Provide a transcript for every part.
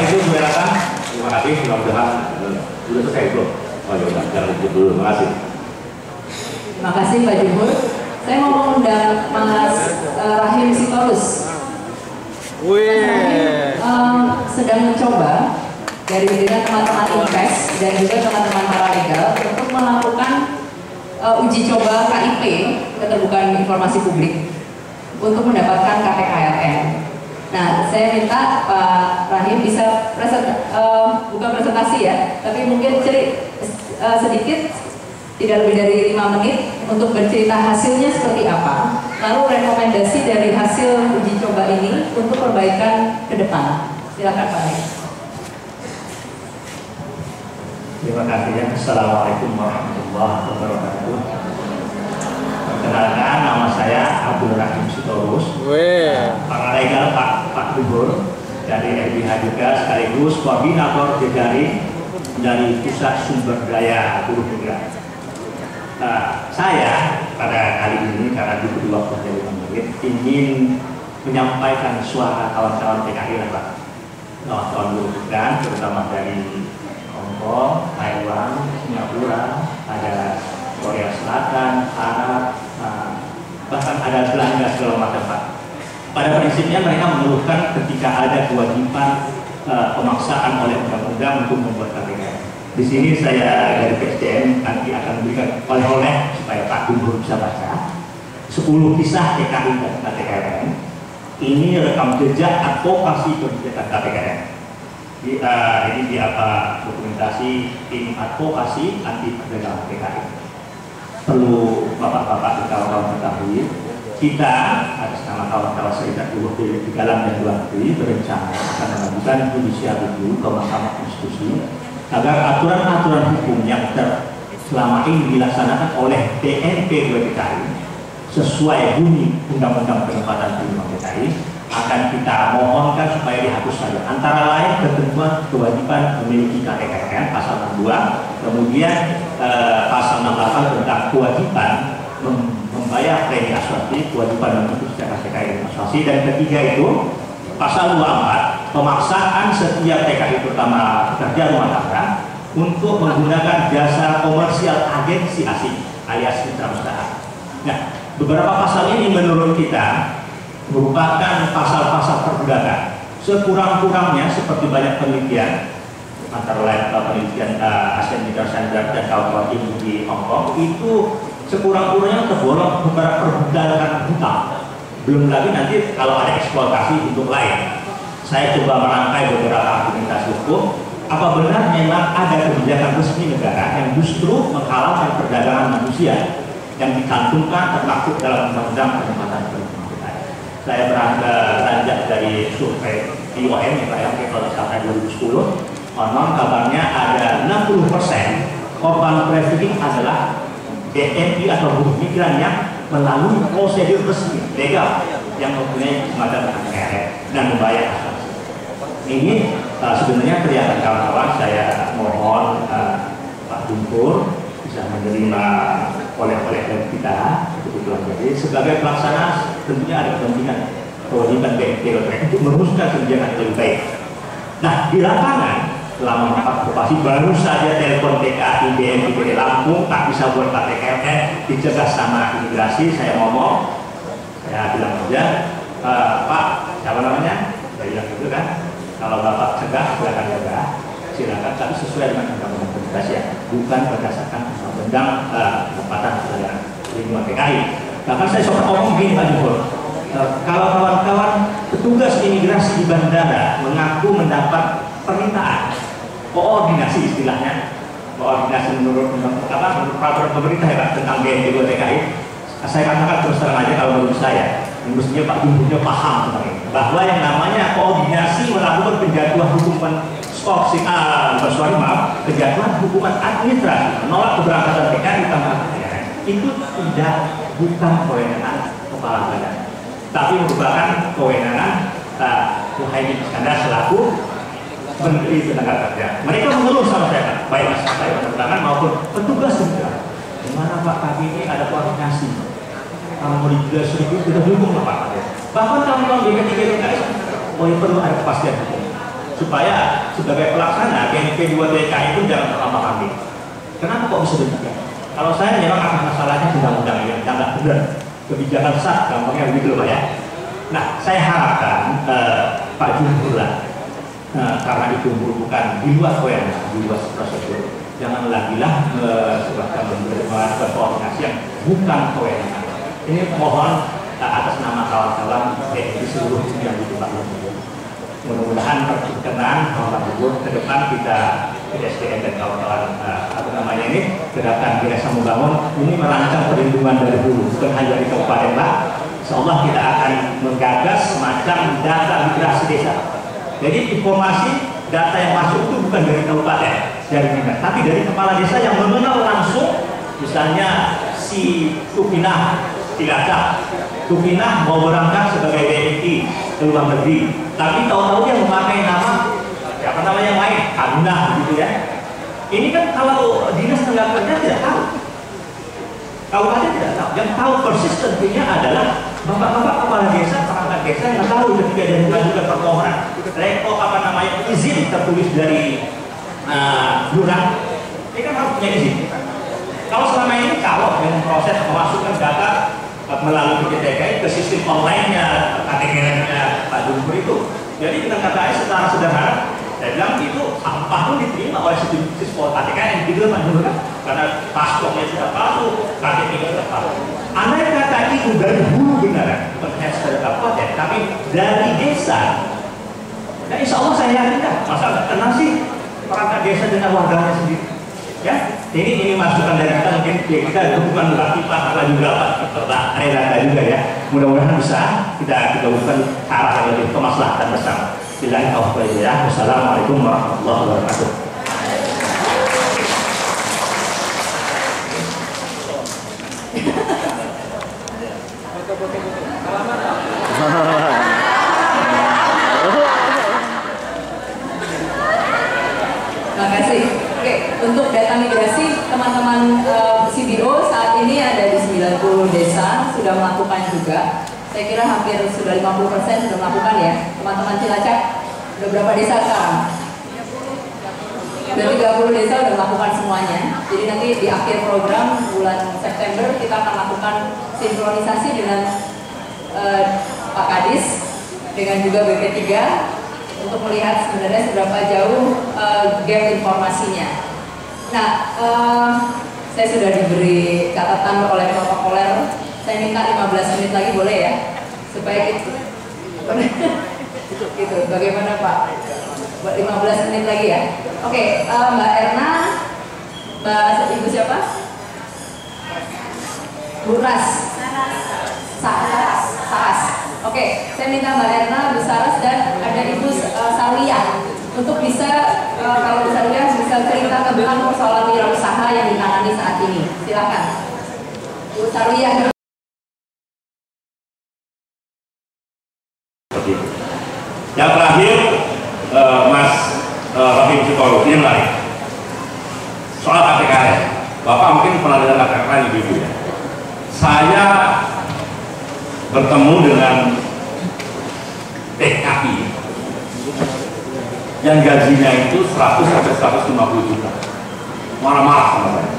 itu silakan. Terima kasih, mudah-mudahan sudah selesai belum? Oh ya udah, jangan lupa dulu. Terima kasih. Terima kasih Pak Jumhur. Saya mau mengundang Mas Rahim Sitorus. Sedang mencoba dengan teman-teman Invest dan juga teman-teman paralegal untuk melakukan uji coba KIP, keterbukaan informasi publik, untuk mendapatkan KPKLN. Nah, saya minta Pak Rahim bisa bukan presentasi ya, tapi mungkin sedikit, tidak lebih dari 5 menit untuk bercerita hasilnya seperti apa, lalu rekomendasi dari hasil uji coba ini untuk perbaikan ke depan. Silakan Pak Rahim. Terima kasih ya. Assalamualaikum warahmatullahi wabarakatuh. Perkenalkan, nama saya Abdul Rahim Sitorus, paralegal Pak Gubernur dari LBH juga, sekaligus koordinator jejaring dari Pusat Sumber Daya Buruh Migran. Saya pada kali ini karena diberi waktu dari 5 menit ingin menyampaikan suara kawan-kawan PKI Pak, kawan-kawan buruh migran, terutama dari Hong Kong, Taiwan, Singapura, ada Korea Selatan, Arab, bahkan ada Belanda segala macam Pak. Pada prinsipnya mereka mengeluhkan ketika ada kewajiban pemaksaan oleh undang-undang untuk membuat KPK. Di sini saya dari PSDM nanti akan memberikan oleh-oleh supaya Pak Gubernur bisa baca 10 kisah TKI dan KPKN. Ini rekam jejak advokasi kebijakan KPKN. Ini di apa dokumentasi tim advokasi anti perdagangan PKI. Perlu bapak-bapak dan kawan-kawan ketahui, kita atas nama kawan-kawan serikat buruh di dalam dan luar negeri berencana akan mengajukan judicial review ke Mahkamah Konstitusi agar aturan-aturan hukum yang selama ini dilaksanakan oleh DNP DKI sesuai bunyi Undang-Undang Penempatan Perumahan DKI akan kita mohonkan supaya dihapus saja. Antara lain ketentuan kewajiban memiliki KPKN pasal 62, kemudian pasal 68 tentang kewajiban membayar premi asuransi, kewajiban mengikuti KPKN asuransi, dan ketiga itu pasal 24 pemaksaan setiap TKI terutama pekerja rumah tangga untuk menggunakan jasa komersial agensi asing alias mitra usaha. Nah, beberapa pasal ini menurut kita merupakan pasal-pasal perbudakan. Sekurang-kurangnya seperti banyak penelitian antara lain penelitian Asian Media Center dan kawan-kawan ini di Hong Kong itu sekurang-kurangnya tergolong beberapa perbudakan hutang. Belum lagi nanti kalau ada eksploitasi untuk lain. Saya coba merangkai beberapa argumentasi hukum. Apa benar memang ada kebijakan resmi negara yang justru menghalalkan perdagangan manusia yang dicantumkan termaktub dalam Undang-Undang Penempatan Perumahan DKI? Saya beranjak dari survei IOM yang kalau sampai 2010, konon kabarnya ada 60% korban trafficking adalah DNI atau buruh migran yang melalui prosedur resmi legal yang mempunyai semacam KPKN dan membayar asuransi. Ini sebenarnya kelihatan kawan-kawan, saya mohon Pak Gubernur bisa menerima oleh-oleh dari kita kebetulan. Jadi sebagai pelaksana tentunya ada kepentingan kewajiban BNP untuk merumuskan kebijakan yang lebih baik. Nah, di lapangan selama advokasi baru saja telepon TKI BNP di Lampung tak bisa buat KPKN, dicegah sama imigrasi. Saya ngomong, saya bilang aja, Pak, siapa namanya? Saya bilang gitu kan. Kalau Bapak cegah, silakan cegah, silakan, tapi sesuai dengan undang-undang imigrasi ya, bukan berdasarkan undang-undang penempatan dan lingkungan PKI. Bahkan saya sempat ngomong begini Pak Jumhur, kalau kawan-kawan petugas imigrasi di bandara mengaku mendapat permintaan koordinasi, istilahnya koordinasi menurut peraturan pemerintah ya Pak tentang BNP TKI, saya katakan terus terang aja kalau menurut saya mestinya Pak Gubernurnya paham tentang ini, bahwa yang namanya koordinasi melakukan penjatuhan hukuman kejatuhan hukuman administrasi menolak keberangkatan PKI tanpa KPKN itu bukan kewenangan kepala badan, tapi merupakan kewenangan Muhaimin Iskandar selaku Menteri Tenaga Kerja. Mereka mengeluh sama saya, baik maskapai penerbangan maupun petugas juga. Gimana Pak, kami ini ada koordinasi. Kalau mau dijelas itu kita dukung lah Pak. Bahkan kawan-kawan BK3 PKS, oh ya perlu ada kepastian hukum. supaya sebagai pelaksana GNP 2TK itu jangan terlampau ambil. Kenapa kok bisa demikian? Kalau saya memang akan masalahnya undang-undang yang tidak benar, kebijakan sah, gampangnya begitu Pak ya. Nah, saya harapkan Pak Jumhur lah, karena itu merupakan di luar kewenangan, di luar prosedur, jangan lagi lah sebabkan berkoordinasi yang bukan kewenangan. Ini mohon atas nama kawan-kawan di seluruh yang di Pak Jumhur. Mudah-mudahan berkenan Pak Jumhur ke depan kita SDM dan kawan-kawan ini gerakan Desa Membangun ini merancang perlindungan dari hulu, bukan hanya di kabupaten Pak. Insyaallah kita akan menggagas semacam data migrasi desa. Jadi informasi data yang masuk itu bukan dari kabupaten, dari dinas, tapi dari kepala desa yang mengenal langsung, misalnya si Tupinah Cilacap, Tupinah mau berangkat sebagai WNI ke luar negeri, tapi tahu-tahu dia memakai nama apa namanya yang lain, Aminah gitu ya. Ini kan kalau dinas tenaga kerja tidak tahu, kabupaten tidak tahu. Yang tahu persis tentunya adalah bapak-bapak kepala desa, perangkat desa yang tahu ketika dia mengajukan permohonan rekor apa namanya izin tertulis dari lurah. Ini kan harus punya izin. Kalau selama ini kalau yang proses memasukkan data melalui PJTK ke sistem online-nya, KTK-nya Pak Jumhur itu, jadi dengan kata secara sederhana, saya bilang itu sampah pun diterima oleh sistem KTK yang gitu Pak Jumhur kan, karena paspornya sudah palsu, KTP-nya sudah palsu. Andai kata itu dari hulu benar, bukan hanya sekedar kabupaten, tapi dari desa, ya insya Allah saya yakin kan, masa nggak kenal sih perangkat desa dengan warganya sendiri. Ya, ini masukan dari kita, mungkin ya, kita bukan berarti Pak apa juga Pak Airanda juga ya. Mudah-mudahan bisa kita lakukan arah yang lebih kemaslahatan bersama. Wassalamualaikum warahmatullahi wabarakatuh. Terima kasih. Oke, untuk data migrasi teman-teman CBO saat ini ada di 90 desa sudah melakukan juga. Saya kira hampir sudah 50% sudah melakukan ya. Teman-teman Cilacap sudah berapa desa sekarang? Sudah 30 desa sudah melakukan semuanya. Jadi nanti di akhir program bulan September kita akan lakukan sinkronisasi dengan Pak Kadis dengan juga BP3 untuk melihat sebenarnya seberapa jauh gap informasinya. Nah, saya sudah diberi catatan oleh protokoler. Saya minta 15 menit lagi boleh ya, supaya gitu. Gitu. Bagaimana Pak? Buat 15 menit lagi ya. Oke, Mbak Erna, Mbak Ibu siapa? Bu Ras. Saras. Oke, saya minta Mbak Erna, Bu Saras dan ada Ibu Sarwiyah untuk bisa kalau Bu Sarwiyah bisa cerita tentang persoalan wirausaha yang ditangani saat ini. Silakan, Bu Sarwiyah. Yang terakhir, Mas Hakim Psikolog, ini menarik. Soal KTKL, Bapak mungkin pernah dengar KTKL Ibu ya. Saya bertemu dengan TKI yang gajinya itu 100 sampai 150 juta. Marah-marah sama saya.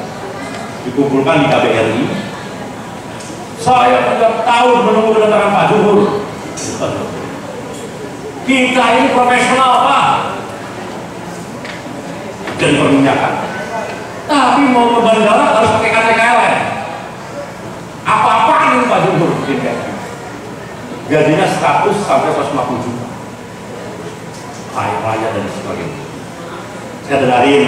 Dikumpulkan di KBRI. Saya 3 tahun menunggu kedatangan Pak Jumhur. Kita ini profesional Pak, dan perminyakan. Tapi mau ke bandara harus pakai KTKL. Apa-apaan ini Pak Jumhur bikin kayak gitu. Gajinya 100 sampai 150 juta. Kaya raya dan sebagainya. Saya dengarin.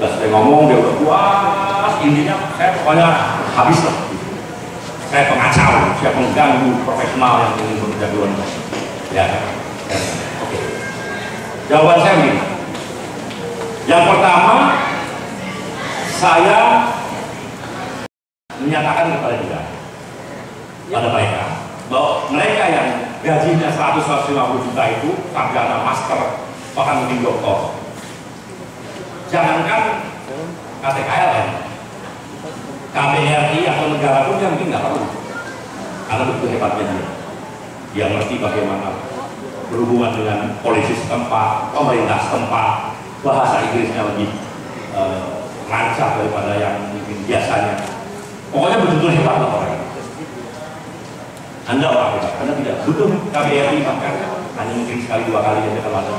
Pas saya ngomong dia udah puas, intinya saya pokoknya habis lah. Saya pengacau, saya pengganggu profesional yang ingin bekerja di luar negeri. Ya, oke. Jawaban saya begini. Yang pertama, saya menyatakan kepada juga pada mereka bahwa mereka yang gajinya 150 juta itu sarjana master bahkan mungkin doktor, jangankan KTKLN, KBRI atau negara pun yang mungkin nggak perlu, karena begitu hebatnya dia ngerti bagaimana berhubungan dengan polisi setempat, pemerintah setempat, bahasa Inggrisnya lebih lancar daripada yang mungkin biasanya. Pokoknya betul-betul hebat lah orang. Anda orang hebat, Anda tidak butuh KBRI bahkan hanya mungkin sekali dua kali aja kalau ada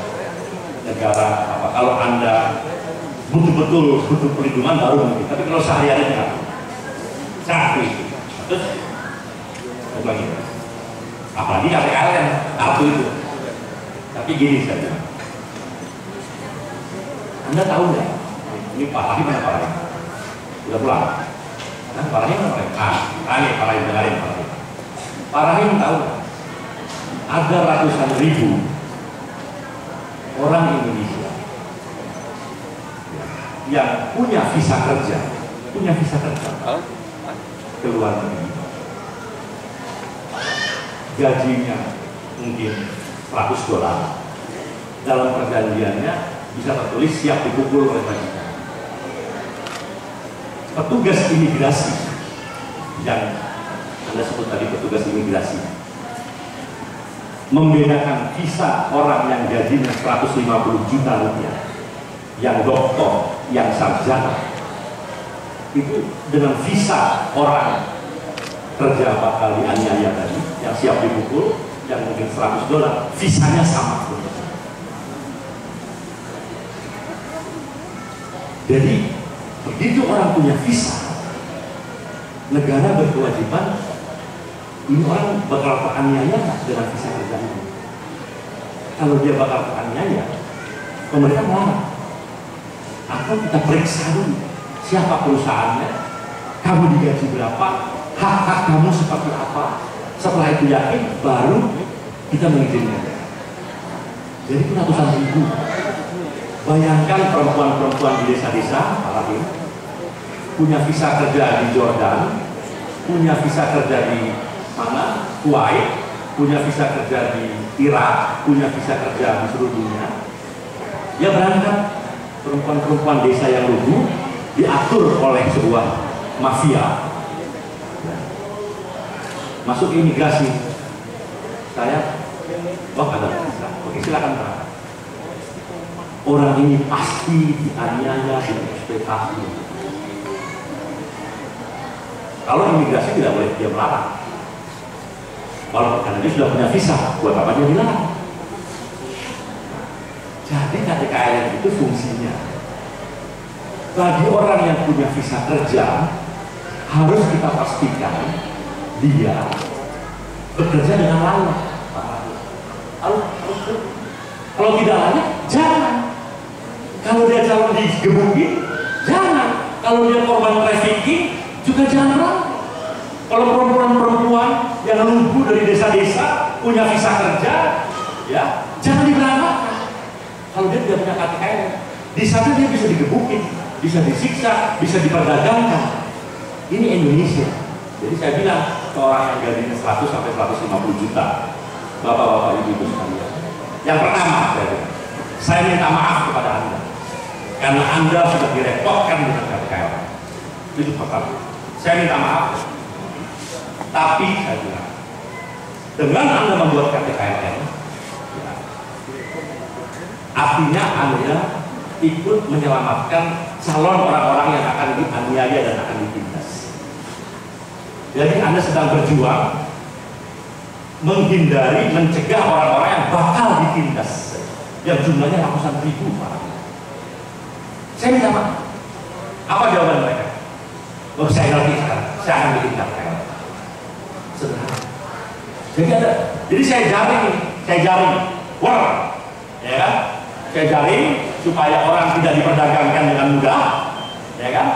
negara apa. Kalau Anda betul-betul butuh perlindungan baru mungkin, tapi kalau sehari-hari tidak. Satu itu, terus lagi, apalagi KPKL satu itu. Tapi gini saja, Anda tahu nggak? Ini Pak Rahim mana Pak Rahim? Sudah pulang? Nah, Pak Rahim mana Pak Rahim? Ini Pak Rahim dengarin Pak Rahim. Pak Rahim tahu ada ratusan ribu orang Indonesia yang punya visa kerja, ke luar negeri. Gajinya mungkin $100. Dalam perjanjiannya bisa tertulis siap dipukul oleh majikan. Petugas imigrasi yang Anda sebut tadi, petugas imigrasi, membedakan visa orang yang gajinya 150 juta rupiah, yang doktor, yang sarjana, itu dengan visa orang kerja bakal dianiaya tadi, yang siap dipukul, yang mungkin $100, visanya sama. Jadi begitu orang punya visa, negara berkewajiban ini orang bakal teraniaya dengan visa kerja ini. Kalau dia bakal teraniaya, pemerintah melarang. Atau kita periksa dulu siapa perusahaannya, kamu digaji berapa, hak-hak kamu seperti apa. Setelah itu yakin, baru kita mengizinkan. Jadi itu ratusan ribu. Bayangkan perempuan-perempuan di desa-desa, Pak punya visa kerja di Jordan, punya visa kerja di mana? Kuwait, punya visa kerja di Irak, punya visa kerja di seluruh dunia. Dia berangkat, perempuan-perempuan desa yang lugu diatur oleh sebuah mafia. Masuk imigrasi, saya, ada visa, oke silakan berangkat. Orang ini pasti dianiaya, dieksploitasi. Kalau imigrasi tidak boleh dia melarang. Kalau karena dia sudah punya visa, buat apa dia dilarang? Jadi KTKL itu fungsinya bagi orang yang punya visa kerja, harus kita pastikan dia bekerja dengan layak. Kalau tidak layak, jangan. Kalau dia calon digebukin, jangan. Kalau dia korban trafficking, juga jangan. Kalau perempuan-perempuan yang lumpuh dari desa-desa punya visa kerja, ya jangan diberangkatkan. Kalau dia tidak punya KTKL, di sana dia bisa digebukin, bisa disiksa, bisa diperdagangkan. Ini Indonesia. Jadi saya bilang ke orang yang gajinya 100 sampai 150 juta, bapak-bapak, ibu-ibu sekalian. Yang pertama, saya minta maaf kepada Anda karena Anda sudah direpotkan dengan KTKL. Itu pertama. Saya minta maaf. Tapi saya bilang, dengan Anda membuat KTKL, ya, artinya Anda ikut menyelamatkan calon orang-orang yang akan dianiaya dan akan ditindas. Jadi Anda sedang berjuang menghindari, mencegah orang-orang yang bakal ditindas, yang jumlahnya ratusan ribu. Saya minta maaf. Apa jawaban mereka? Oh, saya ngerti sekarang. Saya akan bikin KTKL. Sederhana. Jadi saya jaring, ya kan? Saya jaring supaya orang tidak diperdagangkan dengan mudah, ya kan?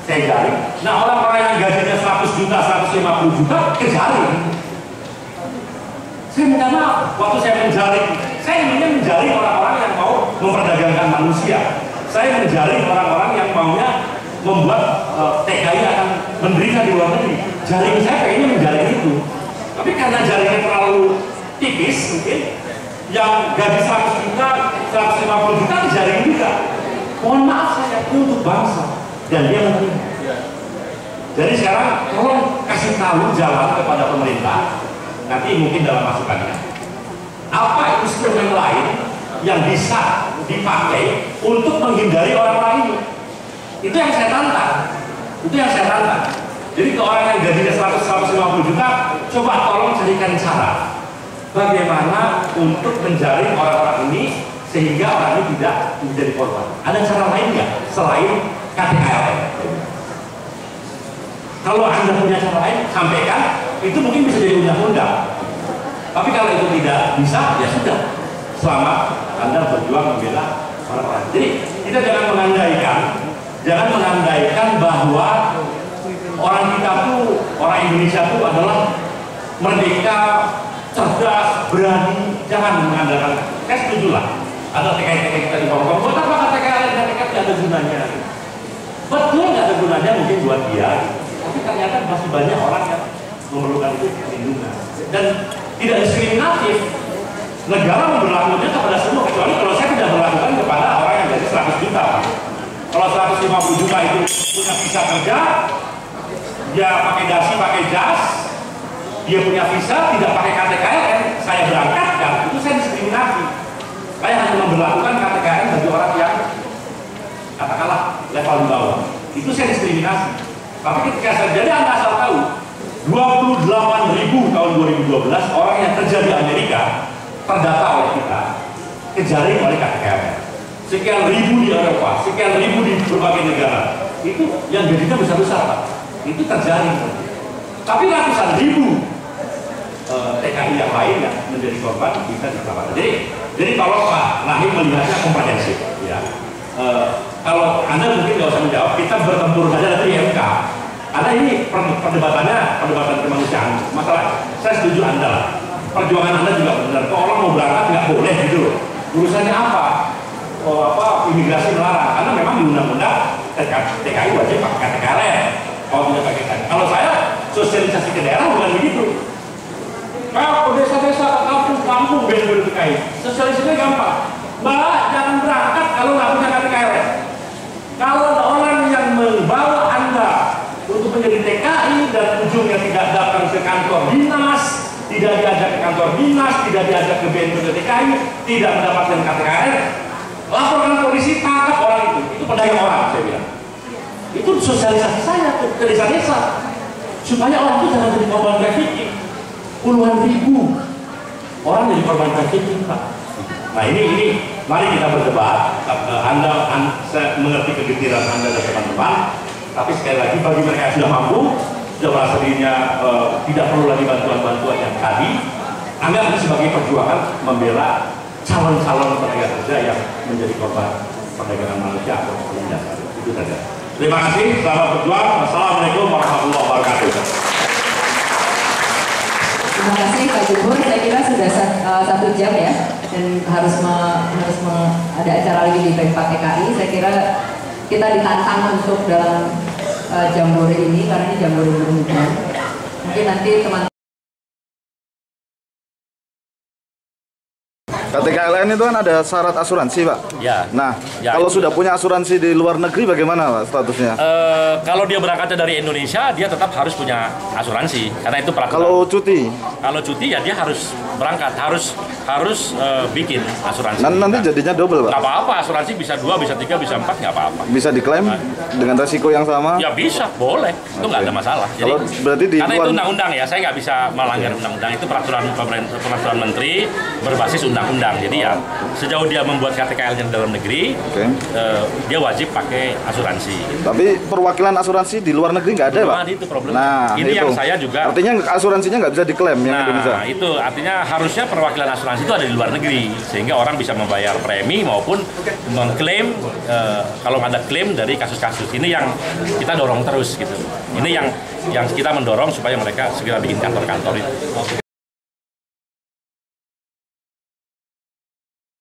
Saya jaring. Nah, orang-orang yang gajinya 100 juta, 150 juta, kejaring. Saya minta maaf, waktu saya menjaring, saya ingin menjaring orang-orang yang mau memperdagangkan manusia. Saya menjaring orang-orang yang maunya membuat TKI akan menderita di luar negeri. Jaring saya pengennya menjaring itu. Tapi karena jaringnya terlalu tipis mungkin, yang gaji 100 juta, 150 juta dijaring juga. Mohon maaf saya, itu untuk bangsa. Dan dia menerima. Jadi sekarang tolong kasih tahu jalan kepada pemerintah. Nanti mungkin dalam masukannya apa instrumen lain yang bisa dipakai untuk menghindari orang lain. Itu yang saya tantang. Jadi ke orang yang gajinya 100-150 juta, coba tolong carikan cara bagaimana untuk menjaring orang-orang ini sehingga orang ini tidak menjadi korban. Ada cara lain nggak selain KTKLN? Kalau Anda punya cara lain, sampaikan. Itu mungkin bisa jadi undang-undang. Tapi kalau itu tidak bisa, ya sudah. Selama Anda berjuang membela orang-orang. Jadi kita jangan mengandaikan bahwa orang kita tuh, orang Indonesia tuh adalah merdeka, cerdas, berani. Jangan mengandalkan. Saya setuju lah. Ada TKI kita di Hongkong. Buat apa TKI tidak ada gunanya? Betul nggak ada gunanya mungkin buat dia. Tapi ternyata masih banyak orang yang memerlukan itu perlindungan. Dan tidak diskriminatif. Negara memberlakukannya kepada semua, kecuali kalau saya tidak berlakukan kepada orang yang gaji 100 juta. Kalau 150 juta itu punya visa kerja, dia pakai dasi, pakai jas, dia punya visa, tidak pakai KTKLN, saya berangkatkan, itu saya diskriminasi. Saya hanya memberlakukan KTKLN bagi orang yang katakanlah level di bawah. Itu saya diskriminasi. Tapi ketika saya jadi, Anda asal tahu, 28.000 tahun 2012 orang yang kerja di Amerika terdata oleh kita, kejaring oleh KTKLN. Sekian ribu di Eropa, sekian ribu di berbagai negara. Itu yang gajinya besar-besar, Pak. Itu terjaring. Tapi ratusan ribu TKI yang lain yang menjadi korban bisa diselamatkan. Jadi kalau Pak Nahim melihatnya komprehensif, ya. Kalau Anda mungkin nggak usah menjawab, kita bertempur saja dari MK. Karena ini perdebatan kemanusiaan. Masalah, saya setuju Anda lah. Perjuangan Anda juga benar. Kalau orang mau berangkat nggak boleh gitu loh. Urusannya apa? Imigrasi melarang. Karena memang di undang-undang TKI wajib pakai KTKLN. Kalau tidak pakai KTKLN. Kalau saya sosialisasi ke daerah bukan begitu. Kalau ke desa-desa, ke kampung-kampung beda-beda TKI. Sosialisasinya gampang. Mbak, jangan berangkat kalau nggak punya KTKLN. Kalau ada orang yang membawa Anda untuk menjadi TKI dan ujungnya tidak datang ke kantor dinas, tidak diajak ke kantor dinas, tidak diajak ke BNPB TKI, tidak mendapatkan KTKLN, laporkan polisi, tangkap orang itu pedagang orang, saya bilang. Itu sosialisasi saya ke desa-desa supaya orang itu jangan jadi korban trafficking. Puluhan ribu orang jadi korban trafficking, Pak. Nah ini mari kita berdebat. Saya mengerti kegetiran Anda dan teman-teman. Tapi sekali lagi bagi mereka yang sudah mampu, sudah merasa dirinya tidak perlu lagi bantuan-bantuan yang tadi, Anda harus sebagai perjuangan membela calon-calon tenaga kerja yang menjadi korban perdagangan manusia atau penindasan. Itu saja. Terima kasih, selamat berjuang. Wassalamualaikum warahmatullahi wabarakatuh. Terima kasih Pak Gubernur. Saya kira sudah 1 jam ya, dan harus ada acara lagi di Pempat TKI. Saya kira kita ditantang untuk dalam jambore ini karena ini jambore berhujan. Mungkin nanti teman-teman KTKLN itu kan ada syarat asuransi, Pak. Ya. Nah, Ya, kalau itu sudah punya asuransi di luar negeri bagaimana, Pak, statusnya? kalau dia berangkatnya dari Indonesia, dia tetap harus punya asuransi karena itu peraturan. Kalau cuti ya dia harus berangkat, harus bikin asuransi. nanti jadinya double, Pak. Nggak apa-apa, asuransi bisa 2, bisa 3, bisa 4, nggak apa-apa. Bisa diklaim dengan resiko yang sama? Ya bisa, boleh. Itu nggak ada masalah. Jadi, Kalau berarti di karena luar... itu undang-undang ya, saya nggak bisa melanggar undang-undang. Itu peraturan menteri berbasis undang-undang. Jadi ya sejauh dia membuat KTKL-nya dalam negeri, dia wajib pakai asuransi. Tapi perwakilan asuransi di luar negeri nggak ada, Pak? Itu problem. Nah, ini itu yang saya juga. Artinya asuransinya nggak bisa diklaim yang Indonesia. Nah, itu artinya harusnya perwakilan asuransi itu ada di luar negeri sehingga orang bisa membayar premi maupun mengklaim kalau ada klaim dari kasus-kasus. Ini yang kita dorong terus gitu. Ini yang kita mendorong supaya mereka segera bikin kantor-kantor itu.